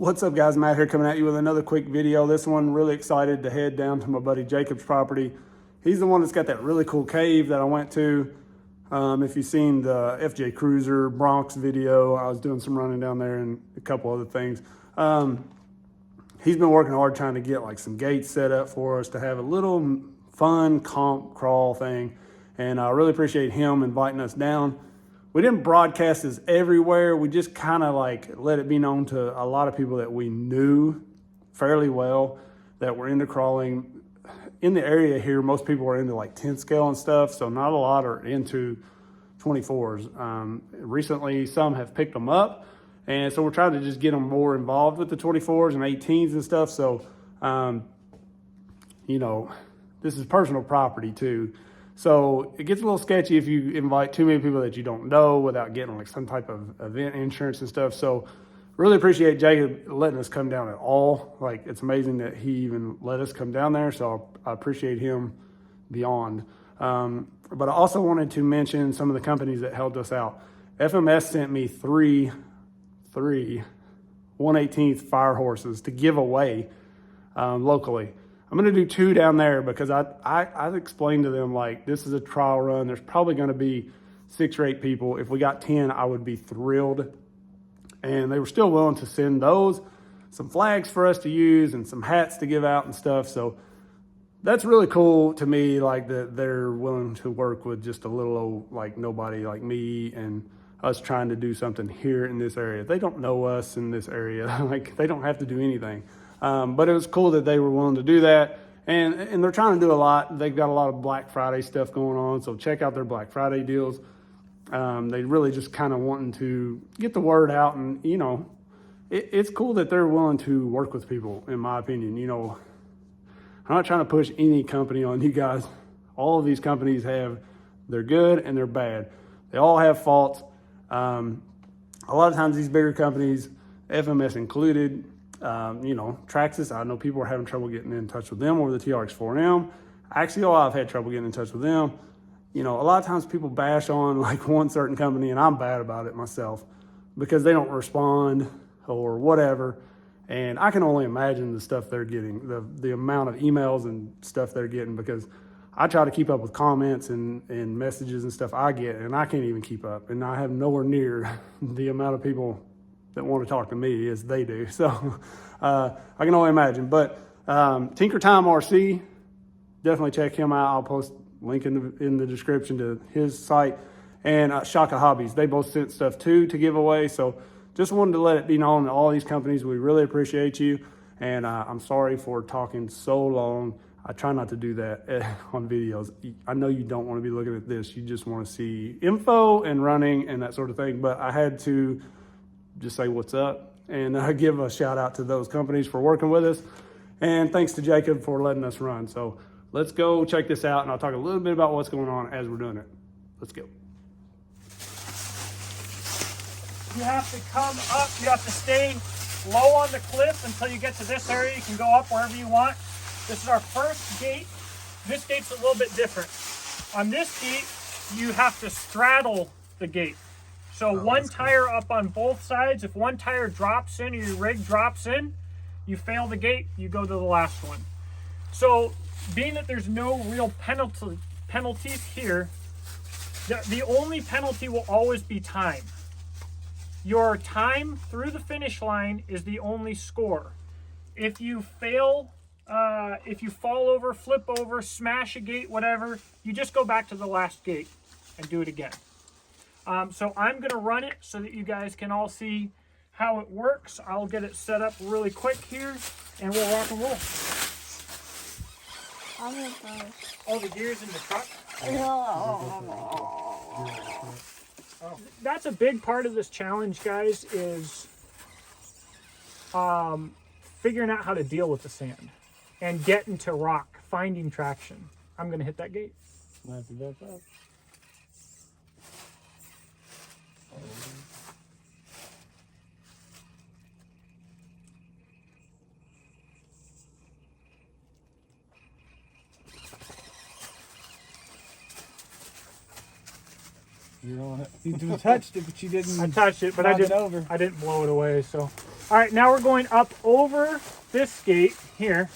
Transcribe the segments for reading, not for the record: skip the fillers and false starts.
What's up guys, Matt here coming at you with another quick video. This one, really excited to head down to my buddy Jacob's property. He's the one that's got that really cool cave that I went to. If you've seen the FJ Cruiser Bronx video, I was doing some running down there and a couple other things. He's been working hard trying to get like some gates set up for us to have a little fun comp crawl thing. And I really appreciate him inviting us down. We didn't broadcast this everywhere. We just kind of like let it be known to a lot of people that we knew fairly well that were into crawling. In the area here, most people are into like 10 scale and stuff, so not a lot are into 24s. Recently, some have picked them up, and so we're trying to just get them more involved with the 24s and 18s and stuff. So, you know, this is personal property too. So it gets a little sketchy if you invite too many people that you don't know without getting like some type of event insurance and stuff. So really appreciate Jacob letting us come down at all. Like, it's amazing that he even let us come down there. So I appreciate him beyond. But I also wanted to mention some of the companies that helped us out. FMS sent me three 1/18th fire horses to give away locally. I'm gonna do 2 down there because I've explained to them, like, this is a trial run. There's probably gonna be 6 or 8 people. If we got 10, I would be thrilled. And they were still willing to send those, some flags for us to use and some hats to give out and stuff. So that's really cool to me, like that they're willing to work with just a little old, like, nobody like me and us trying to do something here in this area. They don't know us in this area. Like, they don't have to do anything. But it was cool that they were willing to do that. And they're trying to do a lot. They've got a lot of Black Friday stuff going on. So check out their Black Friday deals. They really just kind of wanting to get the word out. And, you know, it's cool that they're willing to work with people, in my opinion. You know, I'm not trying to push any company on you guys. All of these companies they're good and they're bad. They all have faults. A lot of times these bigger companies, FMS included, you know, Traxxas, I know people are having trouble getting in touch with them over the TRX4M. Axial, I've had trouble getting in touch with them. You know, a lot of times people bash on like one certain company, and I'm bad about it myself because they don't respond or whatever. And I can only imagine the stuff they're getting, the amount of emails and stuff they're getting, because I try to keep up with comments and messages and stuff I get, and I can't even keep up. And I have nowhere near the amount of people that want to talk to me as they do. So I can only imagine. But TinkerTime RC, definitely check him out. I'll post a link in the description to his site. And Shaka Hobbies, they both sent stuff too to give away. So just wanted to let it be known that all these companies, we really appreciate you. And I'm sorry for talking so long. I try not to do that on videos. I know you don't want to be looking at this. You just want to see info and running and that sort of thing. But I had to just say what's up and give a shout out to those companies for working with us. And thanks to Jacob for letting us run. So let's go check this out, and I'll talk a little bit about what's going on as we're doing it. Let's go. You have to come up, you have to stay low on the cliff until you get to this area. You can go up wherever you want. This is our first gate. This gate's a little bit different. On this gate, you have to straddle the gate. So one tire up on both sides. If one tire drops in or your rig drops in, you fail the gate, you go to the last one. So being that there's no real penalties here, the only penalty will always be time. Your time through the finish line is the only score. If you fail, if you fall over, flip over, smash a gate, whatever, you just go back to the last gate and do it again. So I'm going to run it so that you guys can all see how it works. I'll get it set up really quick here, and we'll rock and roll. Oh, the gear's in the truck? Oh. That's a big part of this challenge, guys, is figuring out how to deal with the sand and getting to rock, finding traction. I'm going to hit that gate. You touched it, but you didn't. I touched it, but I didn't. Over. I didn't blow it away. So All right, now we're going up over this gate here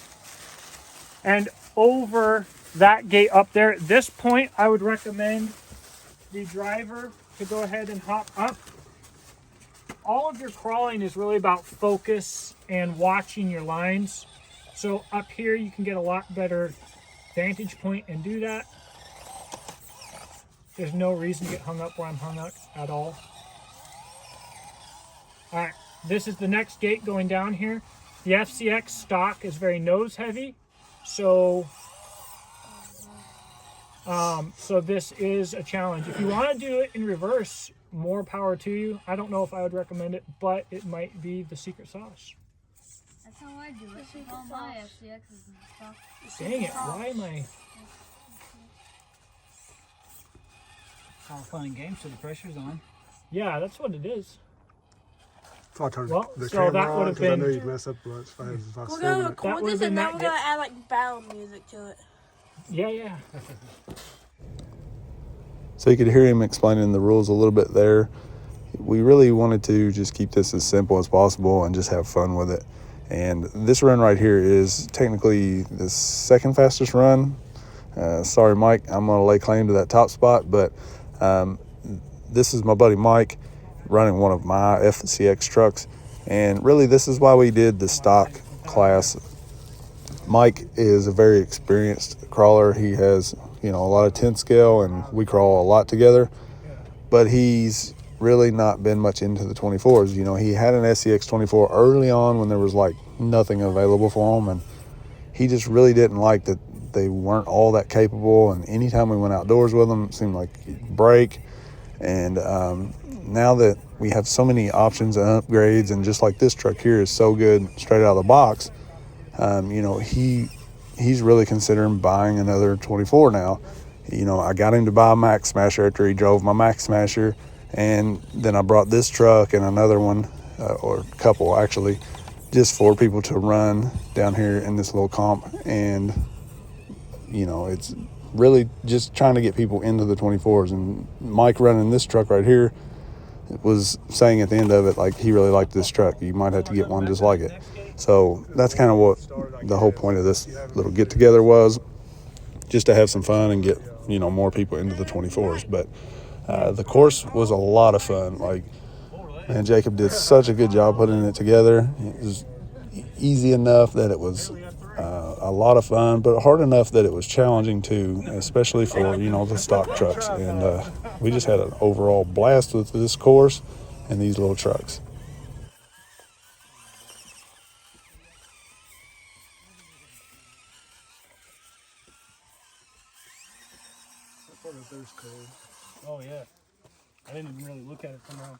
and over that gate up there. At this point, I would recommend the driver to go ahead and hop up. All of your crawling is really about focus and watching your lines. So up here, you can get a lot better vantage point and do that. There's no reason to get hung up where I'm hung up at all. All right, this is the next gate going down here. The FCX stock is very nose heavy. So this is a challenge. If you want to do it in reverse, more power to you. I don't know if I would recommend it, but it might be the secret sauce. That's how I do it. All my FCXs and stuff. Dang it, why am I... It's all fun and games, so the pressure's on. Yeah, that's what it is. So I turned Well, the so camera that on would've 'cause I knew been- you'd mess up as fast as I We're said gonna it. That record would've this been and then that we're gonna gate. add like battle music to it. Yeah. So you could hear him explaining the rules a little bit there. We really wanted to just keep this as simple as possible and just have fun with it. And this run right here is technically the second fastest run. Sorry, Mike, I'm going to lay claim to that top spot, but this is my buddy Mike running one of my FCX trucks. And really, this is why we did the stock class. Mike is a very experienced crawler. He has, a lot of 10 scale, and we crawl a lot together. But he's really not been much into the 24s. He had an FCX24 early on when there was like nothing available for him, and he just really didn't like that they weren't all that capable. And anytime we went outdoors with them, it seemed like he'd break. And now that we have so many options and upgrades, and just like this truck here is so good straight out of the box, he's really considering buying another 24 now. I got him to buy a Max Smasher after he drove my Max Smasher, and then I brought this truck and another one, or a couple actually, just for people to run down here in this little comp. And it's really just trying to get people into the 24s. And Mike running this truck right here was saying at the end of it, like, he really liked this truck. You might have to get one just like it. So that's kind of what the whole point of this little get together was, just to have some fun and get more people into the 24s. But the course was a lot of fun. Like, man, Jacob did such a good job putting it together. It was easy enough that it was a lot of fun, but hard enough that it was challenging too, especially for the stock trucks. And we just had an overall blast with this course and these little trucks. Oh yeah. I didn't even really look at it from now.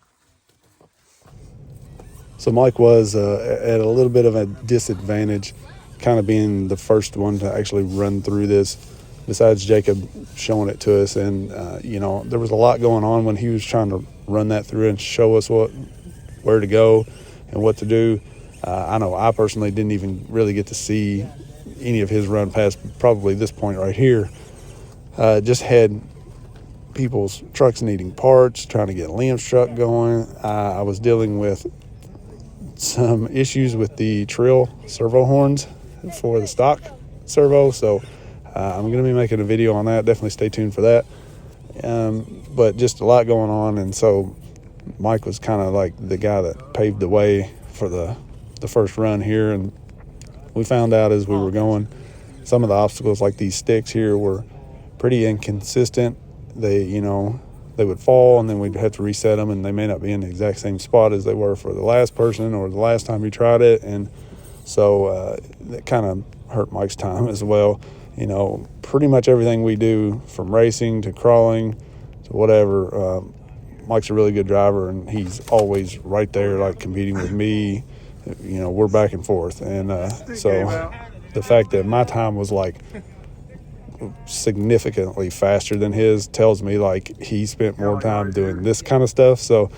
So Mike was at a little bit of a disadvantage, kind of being the first one to actually run through this, besides Jacob showing it to us. And there was a lot going on when he was trying to run that through and show us where to go and what to do. I know I personally didn't even really get to see any of his run past probably this point right here. Just had people's trucks needing parts, trying to get Liam's truck going. I was dealing with some issues with the Trill servo horns for the stock servo, so I'm going to be making a video on that. Definitely stay tuned for that. But just a lot going on, and so Mike was kind of like the guy that paved the way for the first run here. And we found out as we were going, some of the obstacles like these sticks here were pretty inconsistent. They would fall, and then we'd have to reset them, and they may not be in the exact same spot as they were for the last person or the last time you tried it. And so that kind of hurt Mike's time as well. Pretty much everything we do, from racing to crawling to whatever, Mike's a really good driver, and he's always right there, like, competing with me. We're back and forth. And so the fact that my time was like significantly faster than his tells me like he spent more time doing this kind of stuff. So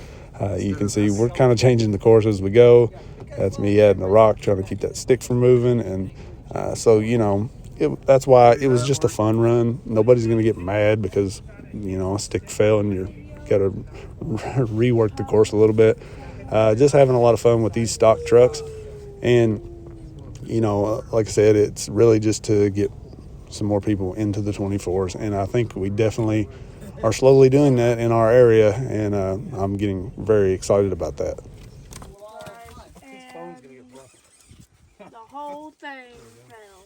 you can see we're kind of changing the course as we go. That's me adding a rock, trying to keep that stick from moving. And that's why it was just a fun run. Nobody's going to get mad because a stick fell and you got to rework the course a little bit. just having a lot of fun with these stock trucks. And, you know, like I said, it's really just to get some more people into the 24s. And I think we definitely are slowly doing that in our area. And I'm getting very excited about that. And the whole thing fell.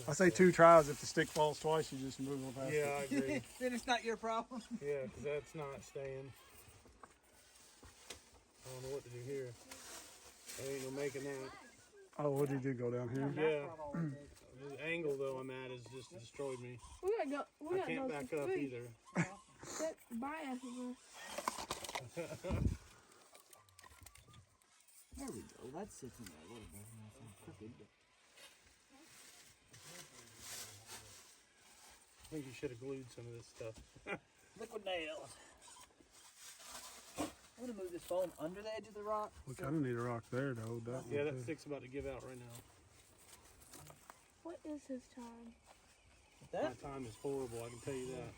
I say 2 tries. If the stick falls twice, you just move on past it. Yeah, I agree. Then it's not your problem. Yeah, because that's not staying. I don't know what to do here. There ain't no making that. Oh, what did you do? Go down here? Yeah. The angle though I'm at has just destroyed me. We gotta go. We I gotta can't go back some up food. either. Bye, everyone. There we go. That sits in there a little bit. Nice and crooked. I think you should have glued some of this stuff. Liquid nails. I'm gonna move this foam under the edge of the rock. We kind of need a rock there to hold that Yeah, one, that too. stick's about to give out right now. What is his time? That? My time is horrible, I can tell you that.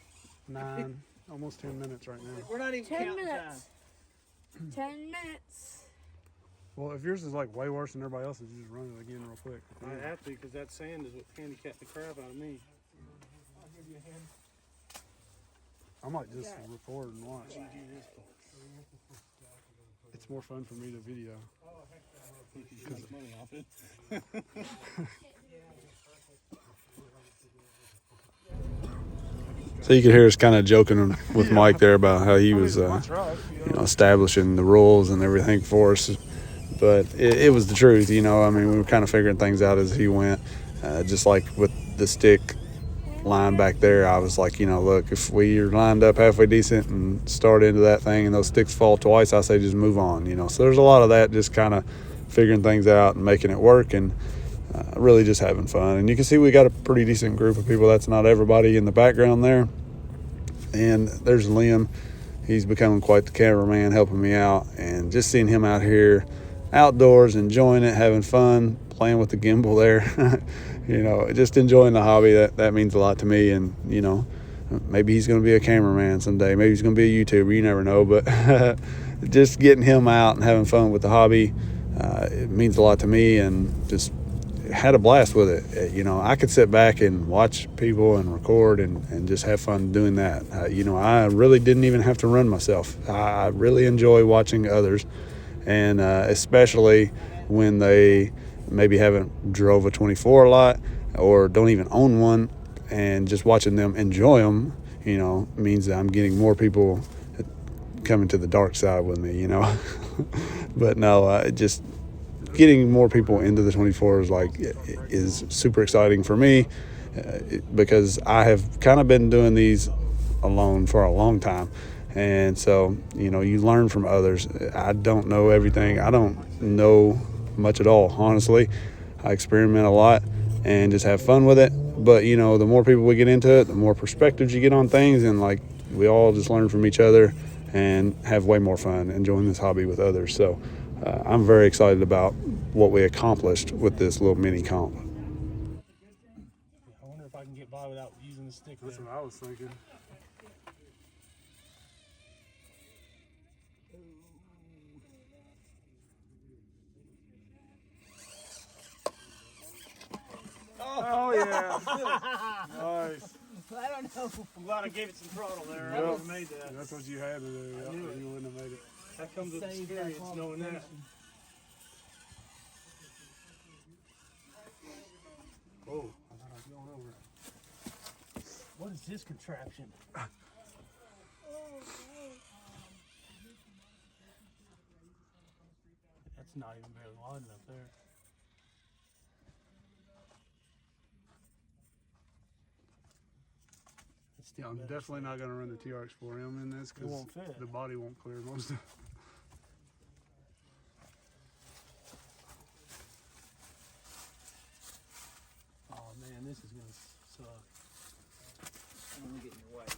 9, almost 10 minutes right now. We're not even 10 counting minutes. 10 minutes. Well, if yours is like way worse than everybody else's, you just run it again real quick. I have to because that sand is what handicapped the crap out of me. I might just record and watch. It's more fun for me to video. You make money off it. So you could hear us kind of joking with Mike there about how he was, establishing the rules and everything for us. But it was the truth, you know. I mean, we were kind of figuring things out as he went. Just like with the stick line back there, I was like, you know, look, if we are lined up halfway decent and start into that thing and those sticks fall twice, I say just move on, you know. So there's a lot of that, just kind of figuring things out and making it work and really just having fun. And you can see we got a pretty decent group of people. That's not everybody in the background there. And there's Liam. He's becoming quite the cameraman, helping me out. And just seeing him out here outdoors, enjoying it, having fun, playing with the gimbal there, you know, just enjoying the hobby. That means a lot to me. And, you know, maybe he's going to be a cameraman someday. Maybe he's going to be a YouTuber. You never know. But just getting him out and having fun with the hobby, it means a lot to me, and just had a blast with it. You know, I could sit back and watch people and record and just have fun doing that. You know, I really didn't even have to run myself. I really enjoy watching others, and especially when they maybe haven't drove a 24 a lot or don't even own one, and just watching them enjoy them, you know, means that I'm getting more people coming to the dark side with me, you know. But no, just getting more people into the 24s is super exciting for me, because I have kind of been doing these alone for a long time. And so, you know, you learn from others. I don't know everything. I don't know much at all, honestly. I experiment a lot and just have fun with it. But, you know, the more people we get into it, the more perspectives you get on things, and like we all just learn from each other and have way more fun enjoying this hobby with others. So I'm very excited about what we accomplished with this little mini comp. I wonder if I can get by without using the stick. That's what I was thinking. Oh yeah. Nice. I don't know. I'm glad I gave it some throttle there. I Yep. would have made that. That's what you had to do. I knew it. You wouldn't have made it. That comes with Save that experience, knowing that. Oh, I thought I was going over it. What is this contraption? That's not even barely wide enough there. It's still I'm better. definitely not going to run the TRX4M in this because won't fit. the body won't clear most of it. Oh man, this is gonna suck. I don't want to get in your way.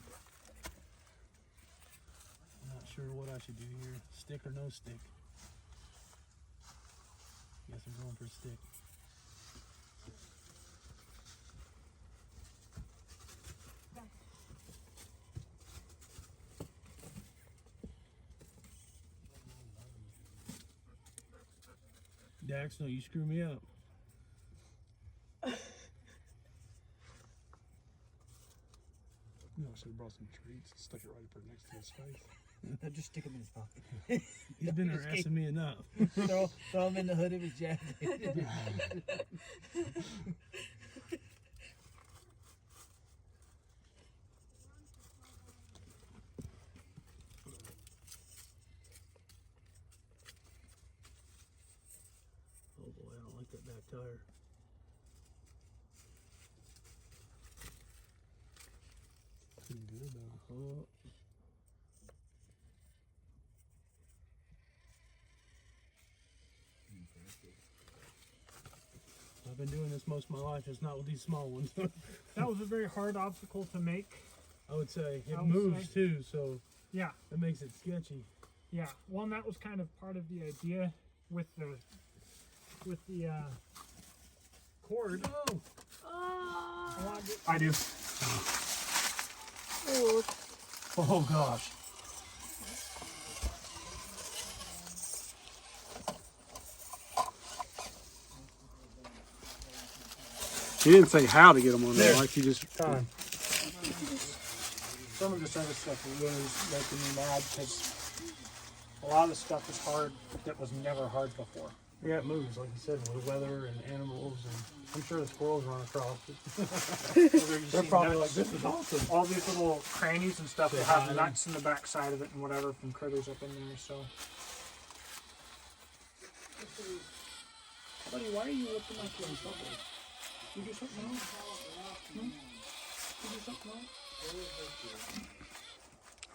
I'm not sure what I should do here. Stick or no stick? Guess I'm going for a stick. Dax, no, you screw me up. You know, I should have brought some treats and stuck it right up next to his face. Just stick him in his pocket. He's been harassing me enough. Throw him in the hood of his jacket. Oh boy, I don't like that back tire. Pretty good though. I've been doing this most of my life, just not with these small ones. That was a very hard obstacle to make. I would say it I would moves say- too, so Yeah, it makes it sketchy. yeah. Well, and that was kind of part of the idea with the cord. Oh, I do. Oh, oh gosh. He didn't say how to get them on there, like he just. Time. Some of this other stuff is really making me mad because a lot of the stuff is hard that was never hard before. Yeah, it moves, like you said, with weather and animals, and I'm sure the squirrels run across it. They're probably like, this is awesome. All these little crannies and stuff that have nuts in the back side of it and whatever from critters up in there. So, buddy, why are you looking like you're in trouble? You do something wrong? No? You do something wrong?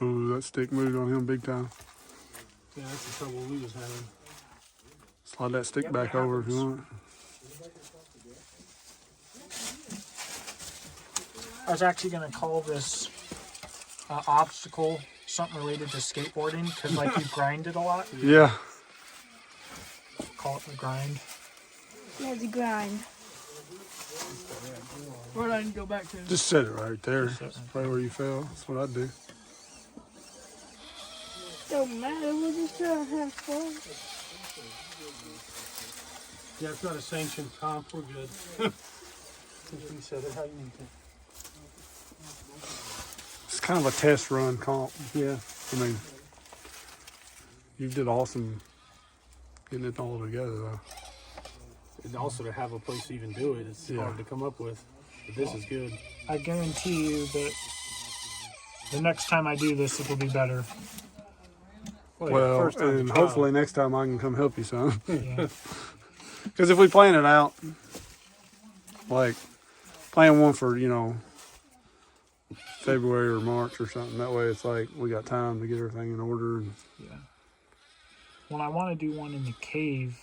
Oh, that stick moved on him big time. Yeah, that's the trouble we was having. Slide that stick back over if you want. I was actually going to call this obstacle something related to skateboarding because, like, you grind it a lot. Yeah. Call it the grind. yeah, the grind. Where did I go back to? Just set it right there. Right where you fell. That's what I'd do. Don't matter, we're just trying to have fun. Yeah, it's not a sanctioned comp, we're good. Since we said it, how you need to. It's kind of a test run comp. Yeah. I mean, you did awesome getting it all together though. And also to have a place to even do it, it's hard to come up with. But this is good. I guarantee you that the next time I do this, it'll be better. Well, first time and to trial. hopefully next time I can come help you son. Yeah. Because if we plan it out, like plan one for, you know, February or March or something, that way it's like we got time to get everything in order. And Yeah. Well, I want to do one in the cave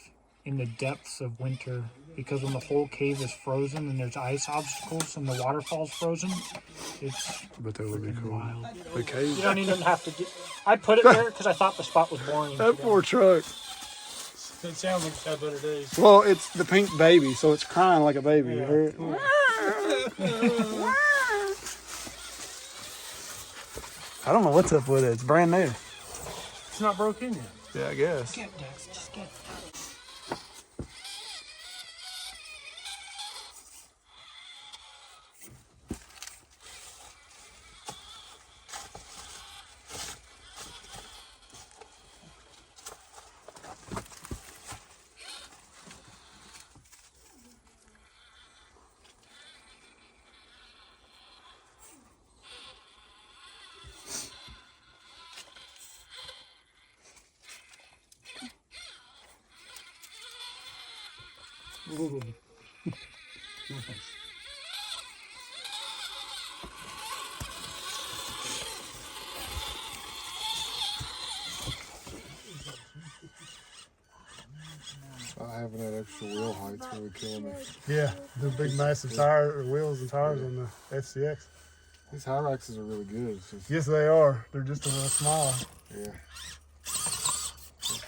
in the depths of winter because when the whole cave is frozen and there's ice obstacles and the waterfall's frozen, it's but that would be cool. wild. The cave. You don't even have to do. I put it there because I thought the spot was boring. That poor truck. It sounds like it's had better days. Well, it's the pink baby, so it's crying like a baby. You Yeah. hear it? I don't know what's up with it. It's brand new. It's not broke in yet. Yeah, I guess. Get Dex, just get. Having that extra wheel height's really killing me. Yeah, the big massive tire or wheels and tires on the FCX. These high racks are really good. It's just, Yes, they are. They're just a little small. yeah.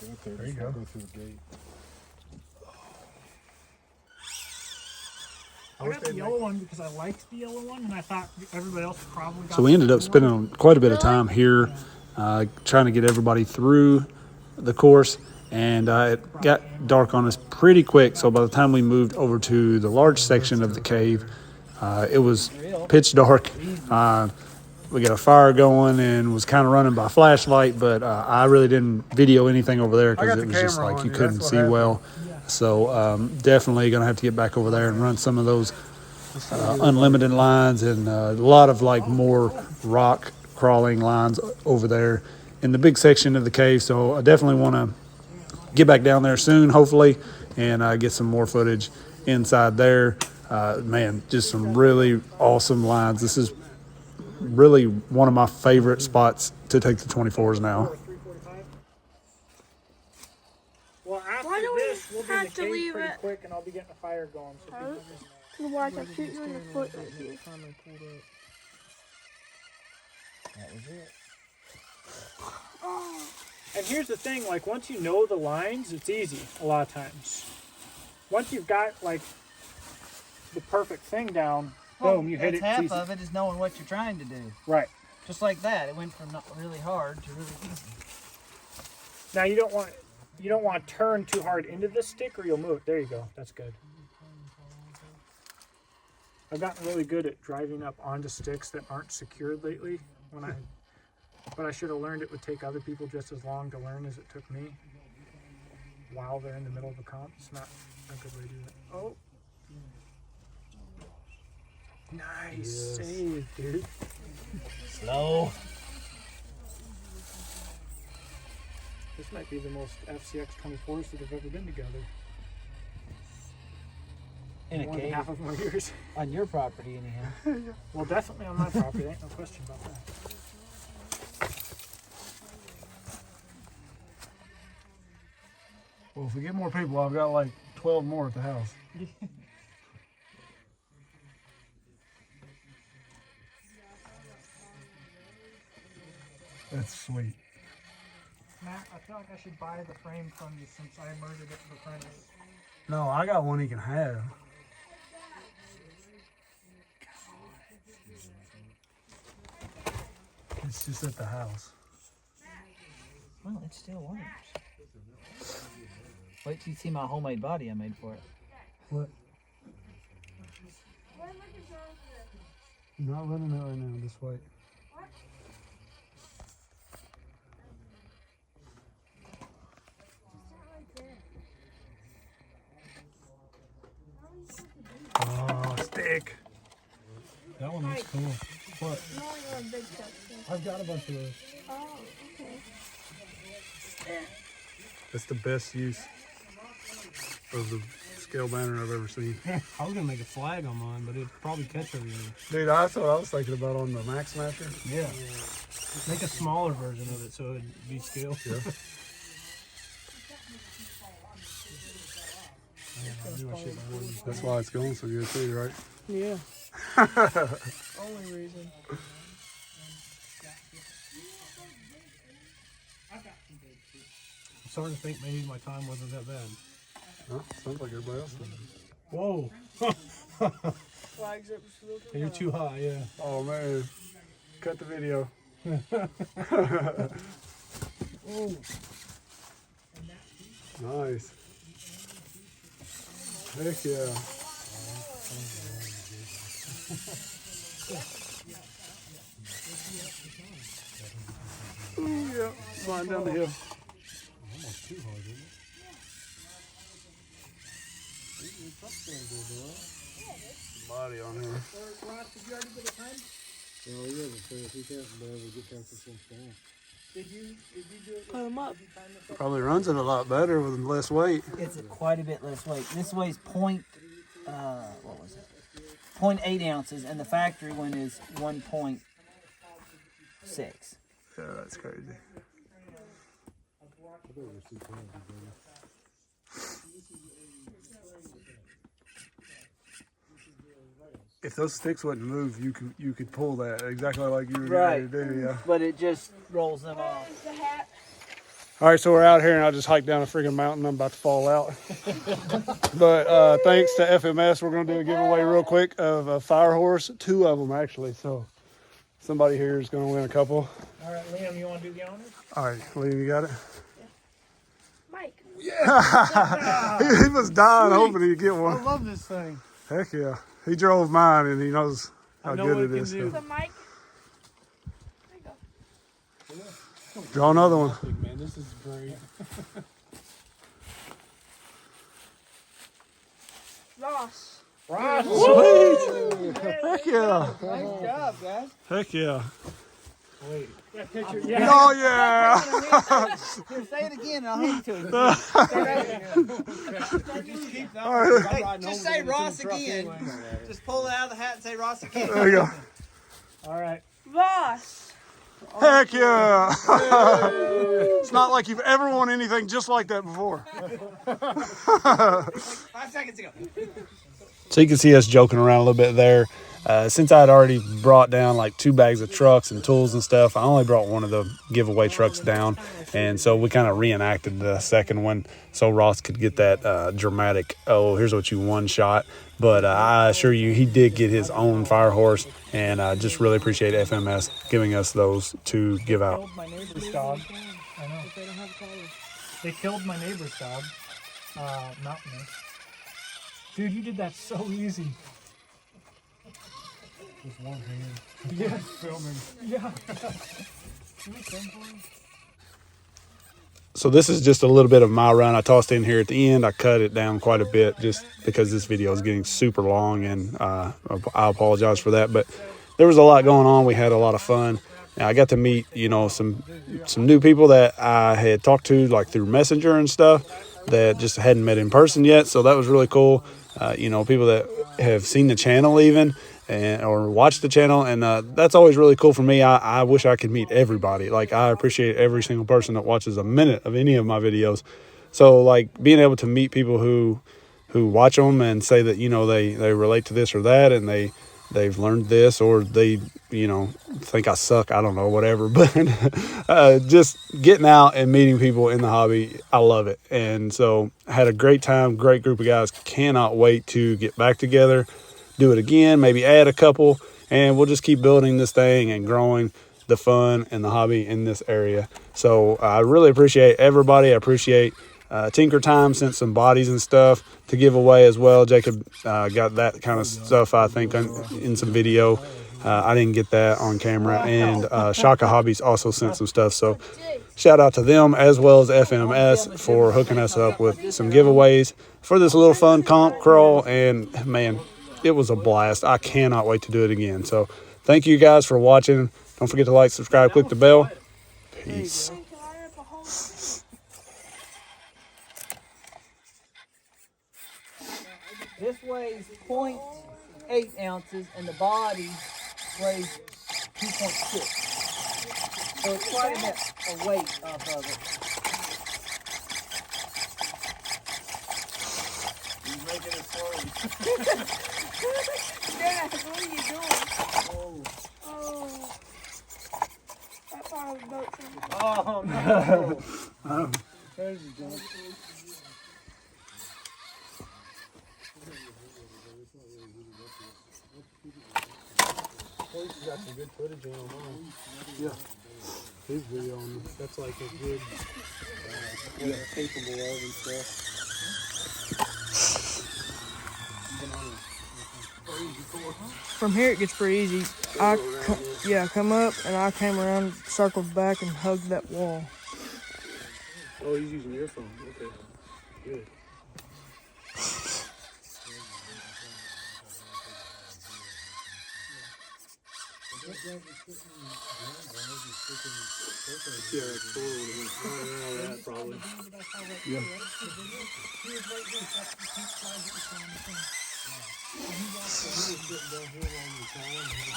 Get up there, There you before I go. go through the gate. I got the yellow one because I liked the yellow one and I thought everybody else probably got So we ended the up blue one. spending quite a bit of time here trying to get everybody through the course. and it got dark on us pretty quick. So by the time we moved over to the large section of the cave, it was pitch dark. We got a fire going and was kind of running by flashlight, but I really didn't video anything over there because it was just like you couldn't see well. So definitely gonna have to get back over there and run some of those unlimited lines and a lot of like more rock crawling lines over there in the big section of the cave. So I definitely want to get back down there soon, hopefully, and get some more footage inside there. Man, just some really awesome lines. This is really one of my favorite spots to take the 24s now. Well, after Why do we this, we'll be in the have to cave leave pretty it? quick, and I'll be getting a fire going. So people just To watch, I shoot you in the foot right here. That was it. Oh, And here's the thing, like once you know the lines, it's easy a lot of times. Once you've got like the perfect thing down, boom, you hit it. Half It's easy. of it is knowing what you're trying to do. Right. Just like that, it went from not really hard to really easy. Now you don't want to turn too hard into the stick or you'll move it. There you go. That's good. I've gotten really good at driving up onto sticks that aren't secured lately. But I should have learned it would take other people just as long to learn as it took me while they're in the middle of a comp. It's not a good way to do it. Oh. Nice save, dude. Slow. This might be the most FCX24s that have ever been together. In a More than cave. half of my years. On your property, anyhow. Well, definitely on my property. Ain't no question about that. Well, if we get more people, I've got like 12 more at the house. That's sweet. Matt, I feel like I should buy the frame from you since I murdered it for Prentice. No, I got one he can have. It's just at the house. Well, it still works. Wait till you see my homemade body I made for it. What? I'm not running it right now, just wait. Oh, stick. That one looks cool. What? no, you're a big section. I've got a bunch of those. Oh, okay. That's the best use of the scale banner I've ever seen. I was gonna make a flag on mine, but it'd probably catch everything. Dude, that's what I was thinking about on the Max Smasher. Yeah. Make a smaller version of it so it'd be scaled. Yeah. That's why it's going so good too, right? Yeah. Only reason. I'm starting to think maybe my time wasn't that bad. Huh? Sounds like everybody else does. Whoa. Flags up slow. You're too high, yeah. Oh man. Cut the video. Oh. Nice. Heck yeah. Ooh, yeah. Sliding down the hill. Body on here. Put them up. Probably runs it a lot better with less weight. It's quite a bit less weight. This weighs what was it? 0.8 ounces, and the factory one is 1.6. Yeah, that's crazy. If those sticks wouldn't move, you could pull that exactly like you were ready to do, yeah. But it just rolls them off. The hat. All right, so we're out here and I just hiked down a freaking mountain. I'm about to fall out. But thanks to FMS, we're going to do a giveaway real quick of a fire horse, 2 of them actually. So somebody here is going to win a couple. All right, Liam, you want to do the honors? All right, Liam, you got it? Mike. He was dying hoping he'd get I one. love this thing. Heck yeah. He drove mine and he knows how I know good what it it is. can do. The mic. Draw another one. Man, this is great. Ross. Sweet. Heck yeah. Nice job, guys. Heck yeah. Wait. That picture, yeah. Oh yeah. Here, say it again and I'll hand it to you. Hey, just say Ross again. Just pull it out of the hat and say Ross again. There you go. All right. Ross. Heck yeah. It's not like you've ever won anything just like that before. 5 seconds ago. So you can see us joking around a little bit there. Since I'd already brought down like 2 bags of trucks and tools and stuff, I only brought one of the giveaway trucks down. And so we kind of reenacted the second one so Ross could get that dramatic, oh, here's what you won shot. But I assure you, he did get his own fire horse. And I just really appreciate FMS giving us those to give out. Killed my neighbor's dog. I know. They killed my neighbor's dog. Mountainous. Dude, you did that so easy. Just one hand. Yeah. Filming. Yeah. So this is just a little bit of my run. I tossed in here at the end. I cut it down quite a bit just because this video is getting super long, and I apologize for that. But there was a lot going on. We had a lot of fun. And I got to meet, you know, some new people that I had talked to like through Messenger and stuff that just hadn't met in person yet. So that was really cool. You know, people that have seen the channel even or watched the channel, and that's always really cool for me. I wish I could meet everybody. Like, I appreciate every single person that watches a minute of any of my videos. So like being able to meet people who watch them and say that, you know, they relate to this or that, and they've learned this, or they, you know, think I suck, I don't know, whatever. But just getting out and meeting people in the hobby, I love it. And so I had a great time, great group of guys. Cannot wait to get back together, do it again, maybe add a couple, and we'll just keep building this thing and growing the fun and the hobby in this area. So I really appreciate everybody. I appreciate TinkerTime sent some bodies and stuff to give away as well. Jacob got that kind of stuff, I think, in some video. I didn't get that on camera. And Shaka Hobbies also sent some stuff. So shout out to them as well as FMS for hooking us up with some giveaways for this little fun comp crawl. And man, it was a blast. I cannot wait to do it again. So thank you guys for watching. Don't forget to like, subscribe, click the bell. Peace. This weighs 0.8 ounces and the body weighs 2.6. So it's quite a bit of weight off of it. He's making it slowly. Dad, what are you doing? Oh. I thought I was about to. Oh no! There's the jump. He's got some good footage on mine. Yeah. His video on That's like a good, what it's capable of and stuff. From here it gets pretty easy. I come up and I came around, circled back, and hugged that wall. Oh, he's using your phone. Okay. Good. Yeah, like 4 would have been all that probably. Yeah.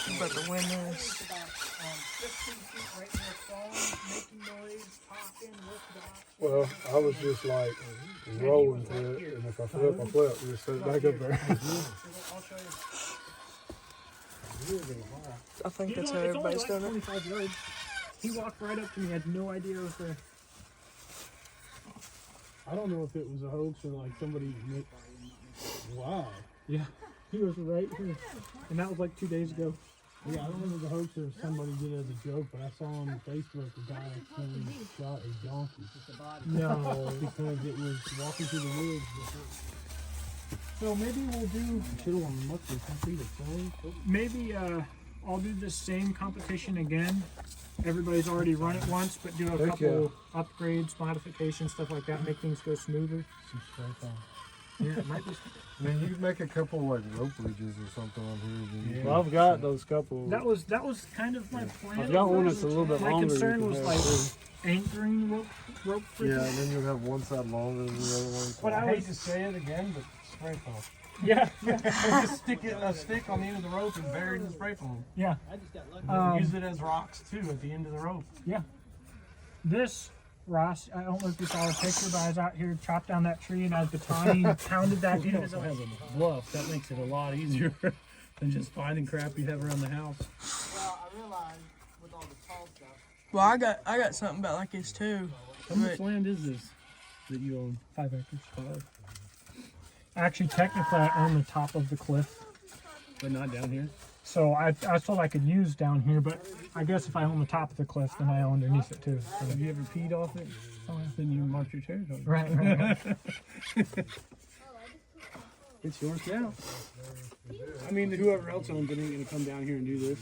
I'm about to win this. Well, I was just like rolling through it, and if I flip, I flip. Just set it back up there. I think that's how everybody's done it. 25 yards. He walked right up to me. I had no idea I was there. I don't know if it was a hoax or like somebody. Wow. Yeah. He was right here. And that was like 2 days ago. Yeah, I don't know if the hoax or if somebody did it as a joke, but I saw on Facebook a guy accidentally shot a donkey. No, because it was walking through the woods. So maybe we'll do, Should have much more complete it, maybe I'll do the same competition again. Everybody's already run it once, but do a Heck couple upgrades, modifications, stuff like that, make things go smoother. some straight on. Yeah, it might be. I mean, you could make a couple like rope bridges or something on here. Then you Well, I've got those couple. That was kind of my plan. I've got one that's a little bit My longer. concern you was can like have anchoring rope yeah, bridges. and then you'll have one side longer than the other one. But I I hate was, to say it again, but spray foam. yeah, Just stick a stick on the end of the rope and bury it in spray foam. yeah. Use it as rocks too at the end of the rope. Yeah. This, Ross, I don't know if you saw a picture, but I was out here, chopped down that tree, and I was batoning, pounded that It in. also has a bluff. That makes it a lot easier than just finding crap you have around the house. Well, I realized with all the tall stuff. Well, I got something about like this too. How much land is this that you own? 5 acres. 5, Actually, technically, I own the top of the cliff. but not down here. So I was told I could use down here, but I guess if I own the top of the cliff, then I own underneath it too. So, Have you ever peed off it? Then you mark your territory. right. It's yours now. I mean, whoever else owns it ain't gonna come down here and do this.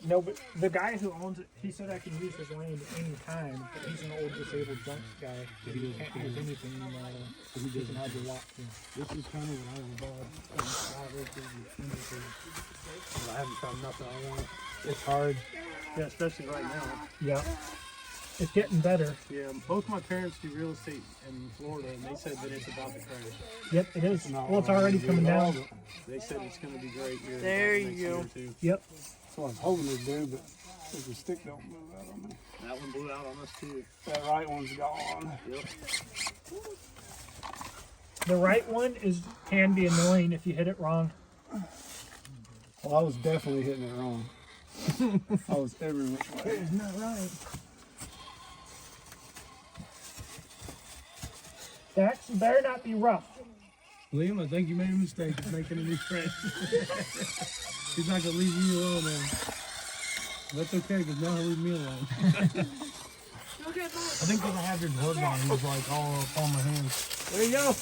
No, but the guy who owns it, he said I can use his land at any time, but he's an old disabled junk guy. He can't use anything. He can have the lot too. This is kind of what I was about. I haven't found nothing I want. It's hard. Yeah, especially right now. Yeah. It's getting better. Yeah, both my parents do real estate in Florida, and they said that it's about to crash. Yep, it is. Well, it's already coming down. They said it's going to be great here. in There about the you next year go. or two. Yep. That's what I was hoping to do, but if the stick don't move out on me. That one blew out on us too. That right one's gone. Yep. The right one can be annoying if you hit it wrong. Well, I was definitely hitting it wrong. I was every which way. Isn't that right? Dax, you better not be rough. Liam, I think you made a mistake making a new friend. He's not going to leave you alone, man. That's okay, because now he'll leave me alone. I think because I have your gloves on, he's like all up on my hands. There you go.